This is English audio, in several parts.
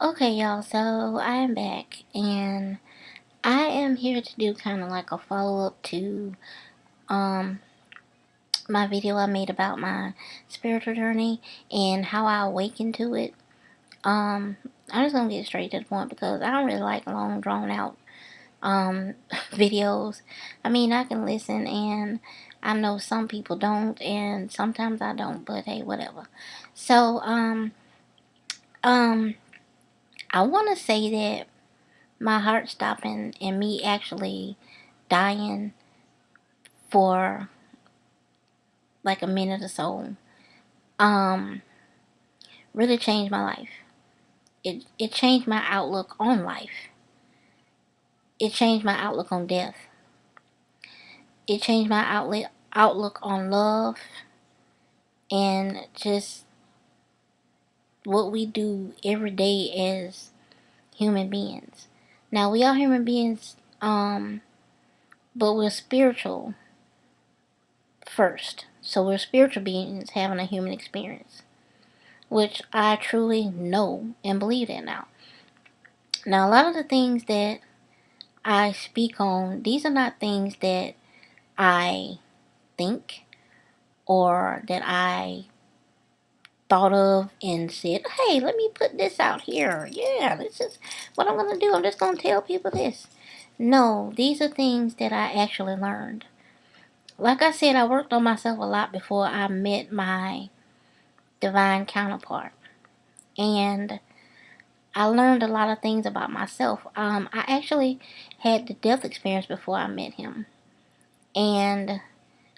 Okay, y'all, so I am back and I am here to do kind of like a follow up to um my video I made about my spiritual journey and how I awakened to it. Um I'm just gonna get straight to the point because I don't really like long drawn out videos. I mean, I can listen, and I know some people don't, and sometimes I don't, but hey, whatever. So um I want to say that my heart stopping and me actually dying for like a minute or so um really changed my life. It changed my outlook on life. It changed my outlook on death. It changed my outlook on love and just what we do every day as human beings. Now we are human beings, but we're spiritual first. So we're spiritual beings having a human experience, which I truly know and believe in now. Now, a lot of the things that I speak on, these are not things that I think or that I thought of and said, hey, let me put this out here. Yeah, this is what I'm going to do. I'm just going to tell people this. No, these are things that I actually learned. Like I said, I worked on myself a lot before I met my divine counterpart. And I learned a lot of things about myself. I actually had the death experience before I met him. And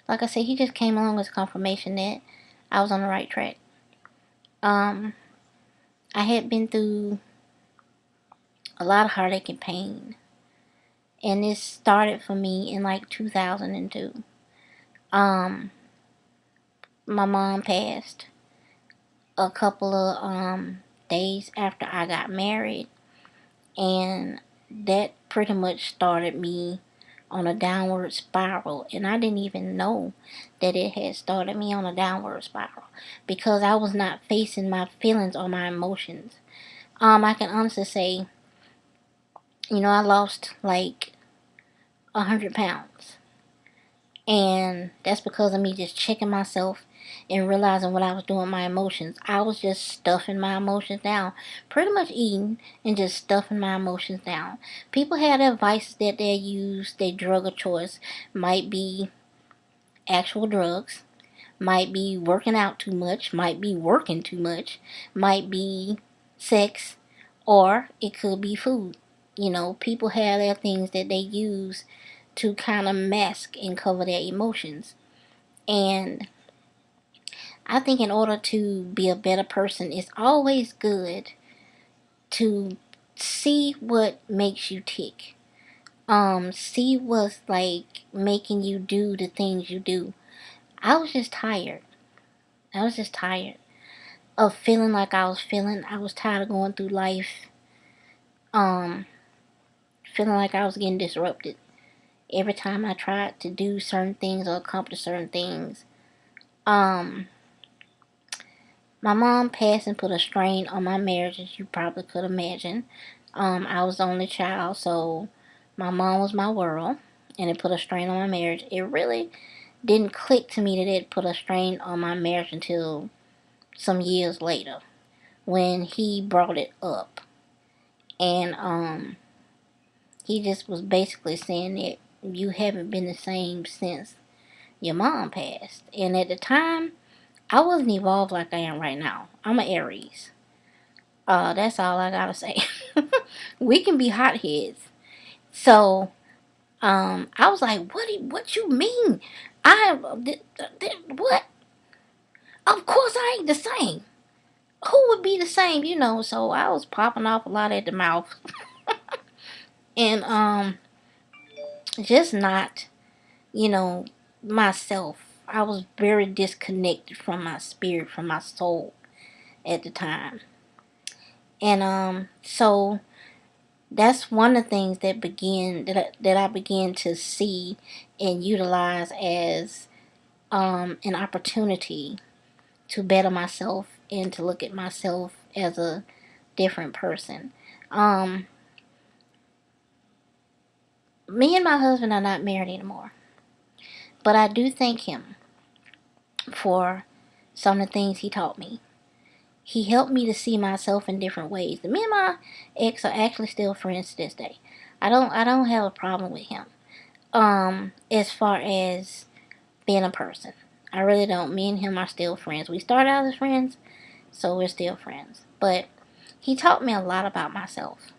like I said, he just came along as confirmation that I was on the right track. Um, I had been through a lot of heartache and pain. And this started for me in like 2002. Um, my mom passed a couple of days after I got married. And that pretty much started me on a downward spiral, and I didn't even know that it had started me on a downward spiral because I was not facing my feelings or my emotions. I can honestly say, I lost like 100 pounds, and that's because of me just checking myself and realizing what I was doing with my emotions. I was just stuffing my emotions down, pretty much eating and just stuffing my emotions down. People have their vices that they use, their drug of choice might be actual drugs, might be working out too much, might be working too much, might be sex, or it could be food. People have their things that they use to kind of mask and cover their emotions. And I think in order to be a better person, it's always good to see what makes you tick. See what's like making you do the things you do. I was just tired. I was just tired of feeling like I was feeling. I was tired of going through life, um, feeling like I was getting disrupted. Every time I tried to do certain things or accomplish certain things, um, my mom passed and put a strain on my marriage, as you probably could imagine. I was the only child, so my mom was my world, and it put a strain on my marriage. It really didn't click to me that it put a strain on my marriage until some years later when he brought it up. And he just was basically saying that you haven't been the same since your mom passed. And at the time, I wasn't evolved like I am right now. I'm an Aries. That's all I gotta say. We can be hotheads. So, I was like, what you mean? What? Of course I ain't the same. Who would be the same? So I was popping off a lot at the mouth. And, just not, you know, myself. I was very disconnected from my spirit, from my soul at the time. And, so that's one of the things that I began to see and utilize as an opportunity to better myself and to look at myself as a different person. Um, Me and my husband are not married anymore, but I do thank him for some of the things he taught me. He helped me to see myself in different ways. Me and my ex are actually still friends to this day. I don't have a problem with him. As far as being a person, I really don't. Me and him are still friends. We started out as friends, so we're still friends. But he taught me a lot about myself.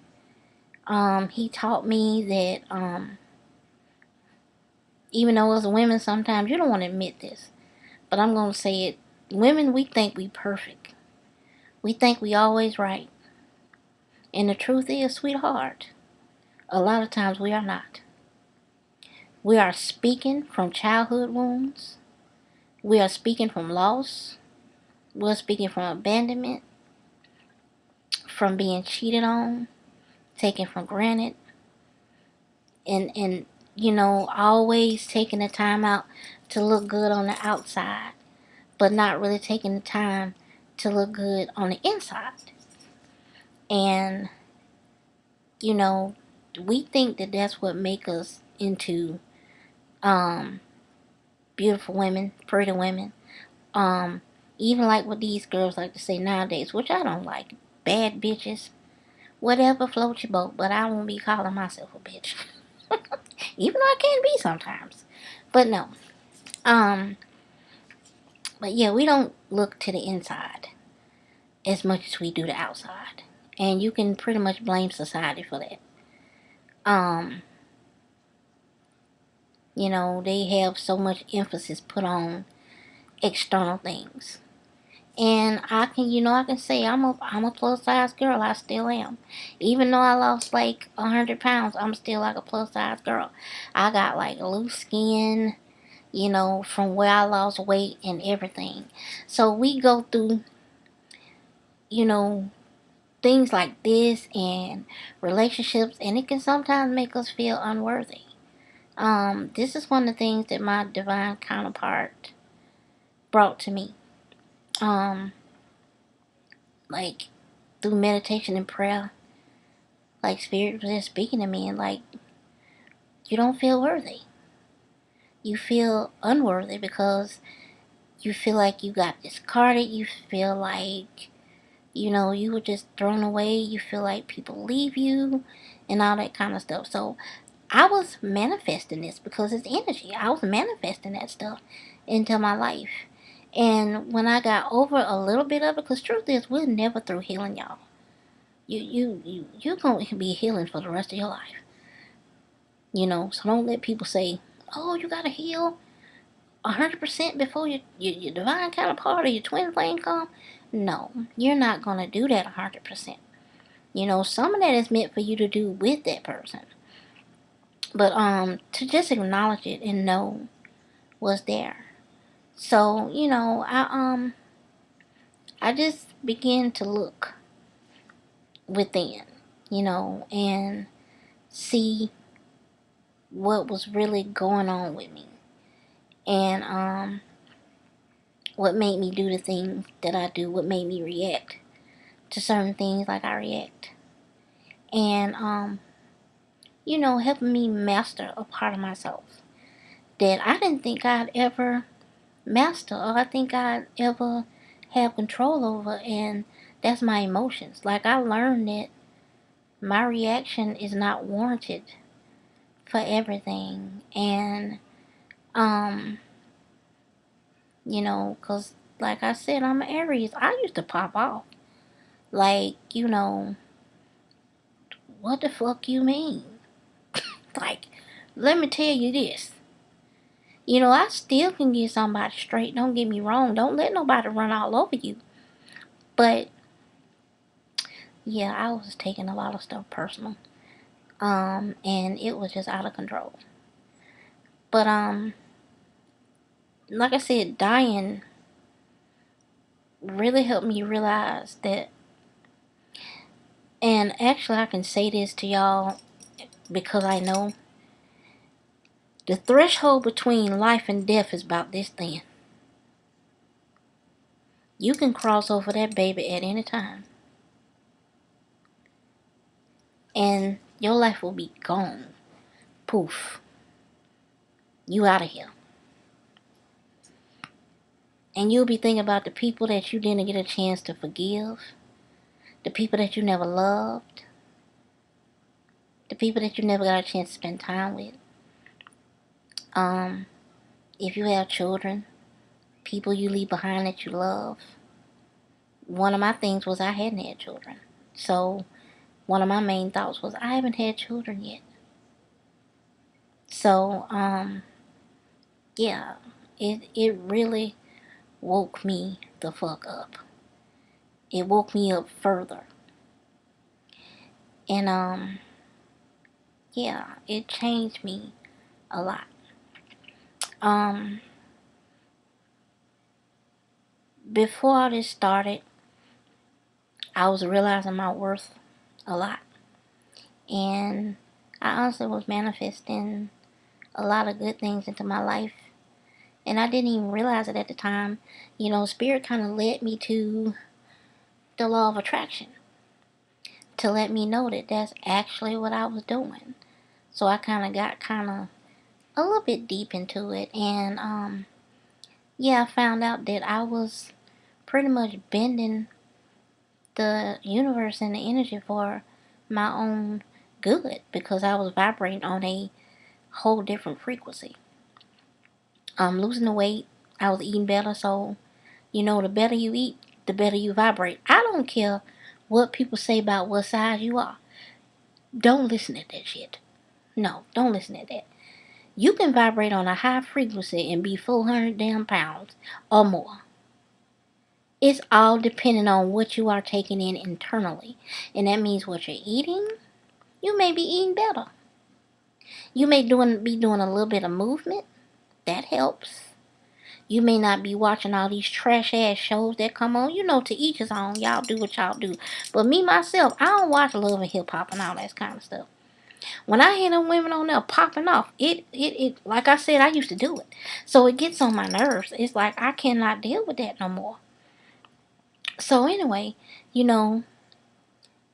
He taught me that even though as women sometimes you don't want to admit this, but I'm gonna say it. Women, we think we perfect. We think we always right. And the truth is, sweetheart, a lot of times we are not. We are speaking from childhood wounds. We are speaking from loss. We're speaking from abandonment, from being cheated on, taken for granted, and always taking the time out to look good on the outside, but not really taking the time to look good on the inside. And we think that that's what makes us into beautiful women, pretty women. Even like what these girls like to say nowadays, which I don't like. Bad bitches. Whatever floats your boat, but I won't be calling myself a bitch. Even though I can be sometimes. But no. But yeah, we don't look to the inside as much as we do the outside. And you can pretty much blame society for that. They have so much emphasis put on external things. And I can say I'm a plus size girl. I still am. Even though I lost like 100 pounds, I'm still like a plus size girl. I got like loose skin, from where I lost weight and everything. So we go through, things like this and relationships, and it can sometimes make us feel unworthy. This is one of the things that my divine counterpart brought to me. Like through meditation and prayer, like spirit was just speaking to me, and like you don't feel worthy. You feel unworthy because you feel like you got discarded. You feel like you were just thrown away. You feel like people leave you and all that kind of stuff. So I was manifesting this because it's energy. I was manifesting that stuff into my life. And when I got over a little bit of it, because truth is, we're never through healing, y'all. You're gonna be healing for the rest of your life. So don't let people say, "Oh, you gotta heal 100% before your divine counterpart or your twin flame come." No, you're not gonna do that 100%. Some of that is meant for you to do with that person. But to just acknowledge it and know what's there. So, I just began to look within, and see what was really going on with me. And what made me do the things that I do, what made me react to certain things like I react. And helping me master a part of myself that I didn't think I'd ever master, or I think I'd ever have control over, and that's my emotions. Like I learned that my reaction is not warranted for everything. And cause like I said, I'm an Aries. I used to pop off. Like, what the fuck you mean? Like, let me tell you this. I still can get somebody straight. Don't get me wrong. Don't let nobody run all over you. But yeah, I was taking a lot of stuff personal. And it was just out of control. But like I said, dying really helped me realize that. And actually, I can say this to y'all because I know the threshold between life and death is about this thin. You can cross over that baby at any time. and your life will be gone. Poof. You out of here. And you'll be thinking about the people that you didn't get a chance to forgive, the people that you never loved, the people that you never got a chance to spend time with. Um, if you have children, people you leave behind that you love. One of my things was I hadn't had children. So one of my main thoughts was I haven't had children yet. So, yeah, it really woke me the fuck up. It woke me up further. And, yeah, it changed me a lot. Before all this started, I was realizing my worth a lot. And I honestly was manifesting a lot of good things into my life. And I didn't even realize it at the time. You know, Spirit kind of led me to the law of attraction to let me know that that's actually what I was doing. So I kind of got a little bit deep into it. And, yeah, I found out that I was pretty much bending the universe and the energy for my own good because I was vibrating on a whole different frequency. Losing the weight, I was eating better, so you know, the better you eat, the better you vibrate. I don't care what people say about what size you are. Don't listen to that shit. No, don't listen to that. You can vibrate on a high frequency and be 400 damn pounds or more. It's all depending on what you are taking in internally. And that means what you're eating, you may be eating better. You may be doing a little bit of movement. That helps. You may not be watching all these trash ass shows that come on. You know, to each his own. Y'all do what y'all do. But me, myself, I don't watch Love and Hip Hop and all that kind of stuff. When I hear them women on there popping off, it like I said, I used to do it. So it gets on my nerves. It's like I cannot deal with that no more. So anyway, you know,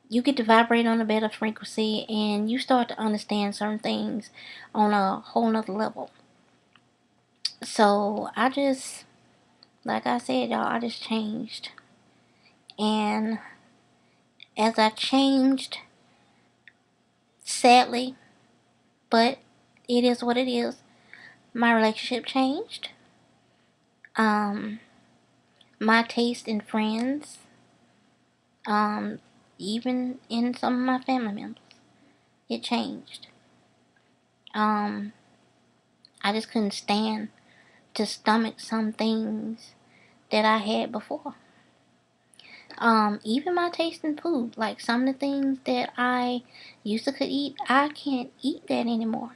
you get to vibrate on a better frequency and you start to understand certain things on a whole nother level. So I just, like I said, y'all, I just changed. And as I changed, sadly, but it is what it is, my relationship changed. My taste in friends, even in some of my family members, it changed. I just couldn't stand to stomach some things that I had before. Even my taste in food, like some of the things that I used to could eat, I can't eat that anymore.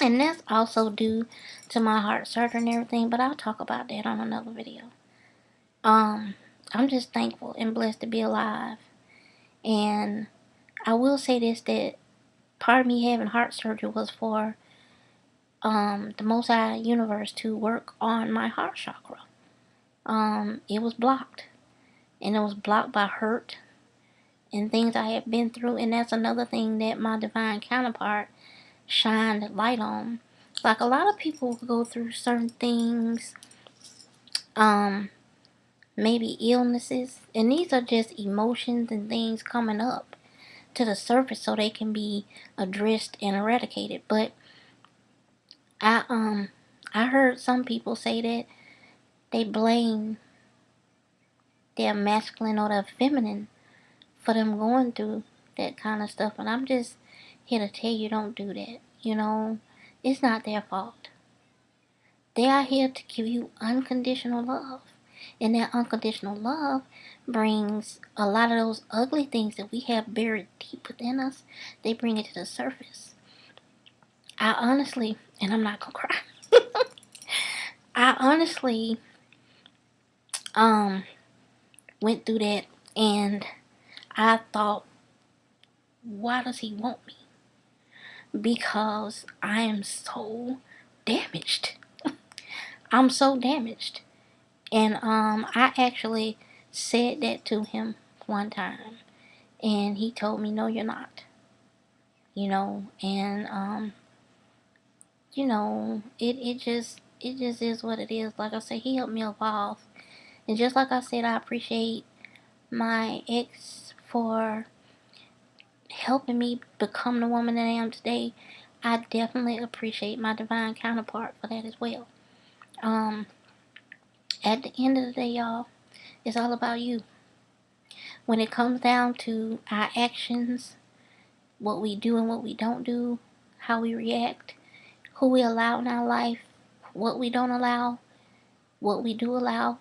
And that's also due to my heart surgery and everything, but I'll talk about that on another video. I'm just thankful and blessed to be alive. And I will say this, that part of me having heart surgery was for the Most High Universe to work on my heart chakra. It was blocked. And it was blocked by hurt and things I had been through. And that's another thing that my divine counterpart shined light on. Like a lot of people go through certain things, maybe illnesses, and these are just emotions and things coming up to the surface so they can be addressed and eradicated. But I heard some people say that they blame their masculine or their feminine for them going through that kind of stuff. And I'm just here to tell you, don't do that. You know, it's not their fault. They are here to give you unconditional love. And that unconditional love brings a lot of those ugly things that we have buried deep within us. They bring it to the surface. I honestly, and I'm not gonna cry. I honestly went through that, and I thought, why does he want me? Because I am so damaged. I'm so damaged. And I actually said that to him one time. And he told me, no, you're not. And it just is what it is. Like I said, he helped me evolve. And just like I said, I appreciate my ex for helping me become the woman that I am today. I definitely appreciate my divine counterpart for that as well. At the end of the day, y'all, it's all about you. When it comes down to our actions, what we do and what we don't do, how we react, who we allow in our life, what we don't allow, what we do allow,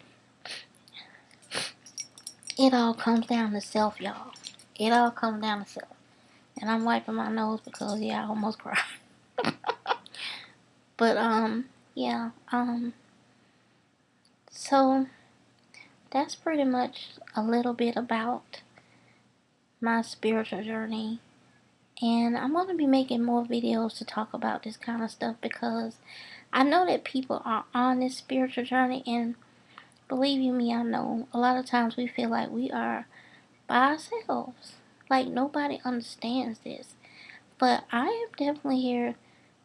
it all comes down to self, y'all. It all comes down to self. And I'm wiping my nose because, yeah, I almost cried. But, yeah, so that's pretty much a little bit about my spiritual journey. And I'm going to be making more videos to talk about this kind of stuff because I know that people are on this spiritual journey, and believe you me, I know a lot of times we feel like we are by ourselves. Like nobody understands this. But I am definitely here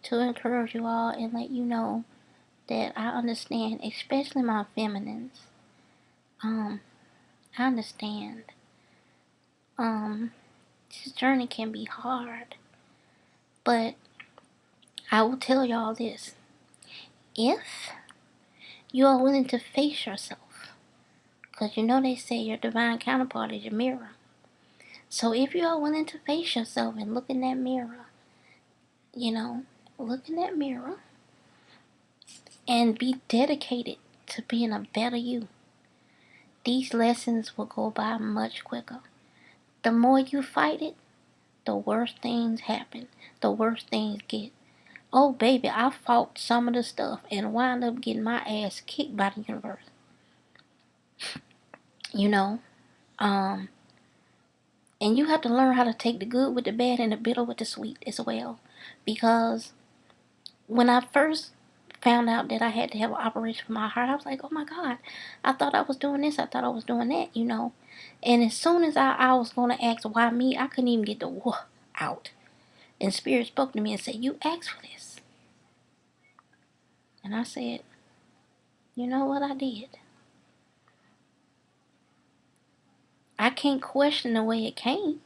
to encourage you all and let you know that I understand, especially my feminines. I understand. This journey can be hard. But I will tell y'all this. If you are willing to face yourself, because they say your divine counterpart is your mirror. So if you are willing to face yourself and look in that mirror, look in that mirror and be dedicated to being a better you, these lessons will go by much quicker. The more you fight it, the worse things happen, the worse things get. Oh, baby, I fought some of the stuff and wound up getting my ass kicked by the universe. And you have to learn how to take the good with the bad and the bitter with the sweet as well. Because when I first found out that I had to have an operation for my heart, I was like, oh my God, I thought I was doing this, I thought I was doing that, And as soon as I was going to ask why me, I couldn't even get the whoa out. And Spirit spoke to me and said, you asked for this. And I said, you know what, I did. I can't question the way it came.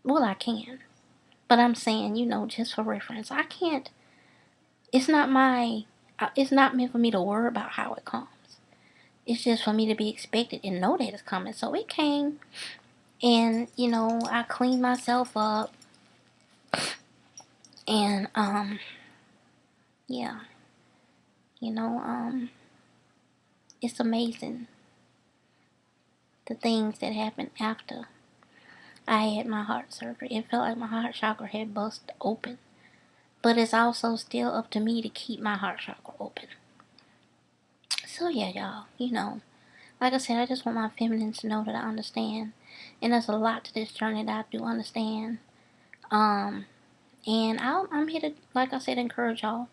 Well, I can. But I'm saying, just for reference, I can't. It's not meant for me to worry about how it comes. It's just for me to be expected and know that it's coming. So it came, and I cleaned myself up, and yeah, it's amazing the things that happened after I had my heart surgery. It felt like my heart chakra had busted open, but it's also still up to me to keep my heart chakra open. So yeah, y'all, like I said, I just want my feminines to know that I understand. And there's a lot to this journey that I do understand. And I'm here to, like I said, encourage y'all.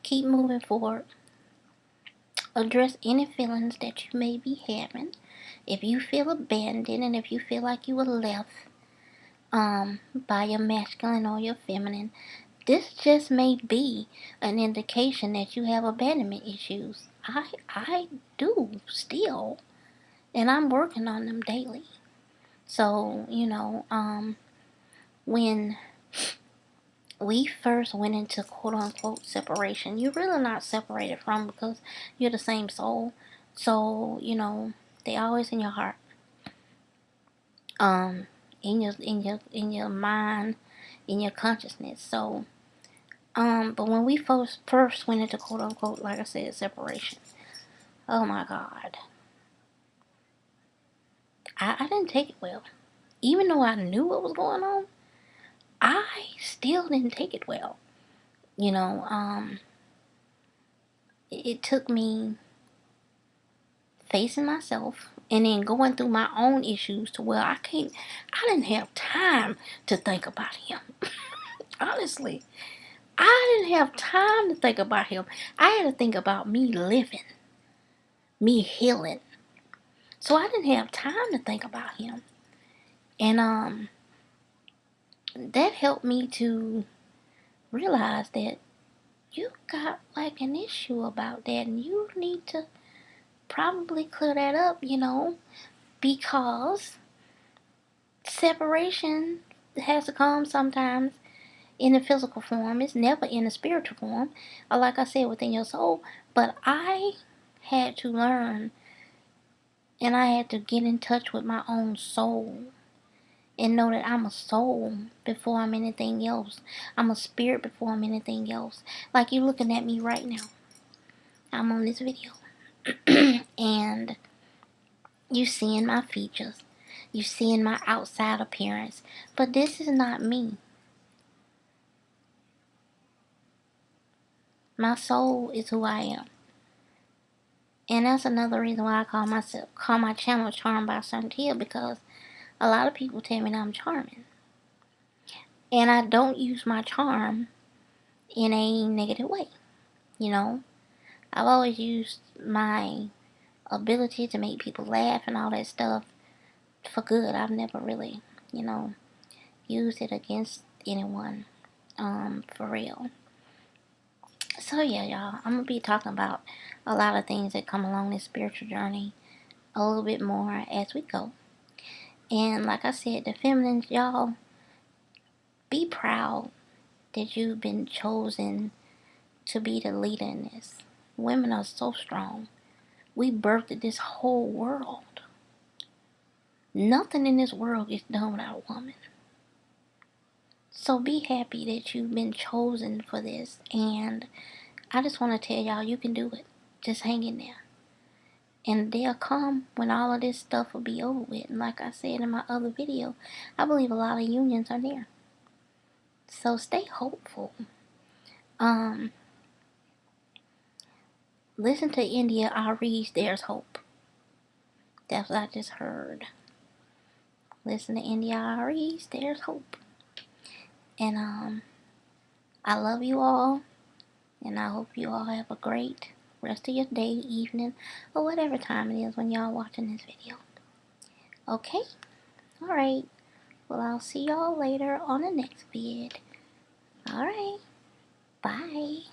Keep moving forward. Address any feelings that you may be having. If you feel abandoned and if you feel like you were left by your masculine or your feminine, this just may be an indication that you have abandonment issues. I do still. And I'm working on them daily. So, when we first went into quote unquote separation, you're really not separated from because you're the same soul. So, they always in your heart. In your mind, in your consciousness. So, but when we first went into quote unquote, like I said, separation, oh my God. I didn't take it well. Even though I knew what was going on, I still didn't take it well. It took me facing myself and then going through my own issues to where I didn't have time to think about him. Honestly, I didn't have time to think about him. I had to think about me living, me healing. So I didn't have time to think about him. And that helped me to realize that you got like an issue about that, and you need to probably clear that up, because separation has to come sometimes in a physical form. It's never in a spiritual form, or like I said, within your soul. But I had to learn, and I had to get in touch with my own soul and know that I'm a soul before I'm anything else. I'm a spirit before I'm anything else. Like you looking at me right now. I'm on this video. And you seeing my features. You seeing my outside appearance. But this is not me. My soul is who I am. And that's another reason why I call my channel Charmed by Shuntia, because a lot of people tell me that I'm charming. And I don't use my charm in a negative way. I've always used my ability to make people laugh and all that stuff for good. I've never really, used it against anyone, for real. So yeah, y'all, I'm gonna be talking about a lot of things that come along this spiritual journey a little bit more as we go. And like I said, the feminines, y'all, be proud that you've been chosen to be the leader in this. Women are so strong. We birthed this whole world. Nothing in this world gets done without a woman. So be happy that you've been chosen for this. And I just want to tell y'all, you can do it. Just hang in there. And they'll come when all of this stuff will be over with. And like I said in my other video, I believe a lot of unions are there. So stay hopeful. Listen to India Ari's There's Hope. That's what I just heard. Listen to India Ari's There's Hope. And I love you all. And I hope you all have a great rest of your day, evening, or whatever time it is when y'all watching this video. Okay? Alright. Well, I'll see y'all later on the next vid. Alright. Bye.